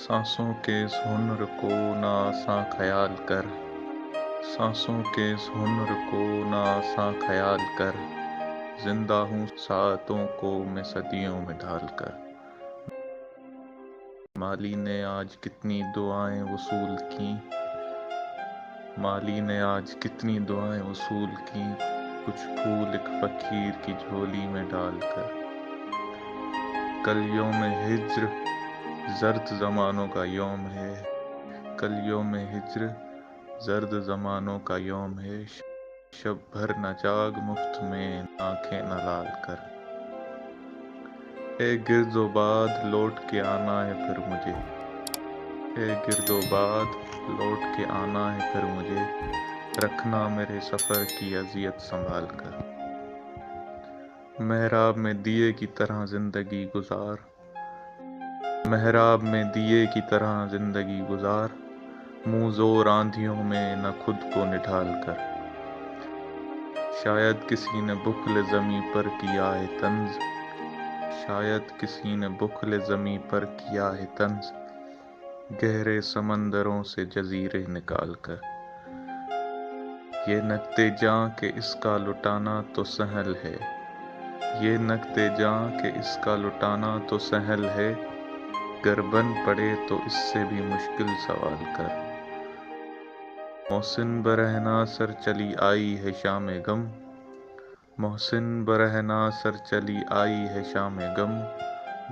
सांसों के इस हुन्र को ना आसां ख्याल कर, सांसों के इस हुन्र को ना आसां ख्याल कर, जिंदा हूँ सातों को मैं सदियों में ढाल कर। माली ने आज कितनी दुआएं वसूल की, माली ने आज कितनी दुआएं वसूल की, कुछ फूल एक फकीर की झोली में डालकर। कल यौम हिज्र जर्द जमानों का यौम है, कल यौम हिज्र जर्द जमानों का यौम है, शब भर न जाग मुफ्त में आंखें न लाल कर। ए गिरदोबाद लौट के आना है फिर मुझे, ए गिरदोबाद लौट के आना है फिर मुझे, रखना मेरे सफ़र की अज़ियत संभाल कर। मेहराब में दिए की तरह ज़िंदगी गुजार, मेहराब में दिए की तरह ज़िंदगी गुजार, मुँह ज़ोर आंधियों में न खुद को निढाल कर। शायद किसी ने बुखल ज़मीं पर किया है तंज, शायद किसी ने बुखल ज़मीं पर किया है तंज, गहरे समंदरों से जज़ीरे निकाल कर। ये नक्ते जां के इसका लुटाना तो सहल है, ये नक्ते जां के इसका लुटाना तो सहल है, गर बन पड़े तो इससे भी मुश्किल सवाल कर। मोहसिन बरहना सर चली आई है शाम गम, मोहसिन बरहना सर चली आई है शाम गम,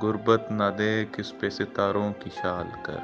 गुर्बत न दे किस पे सितारों की शाल कर।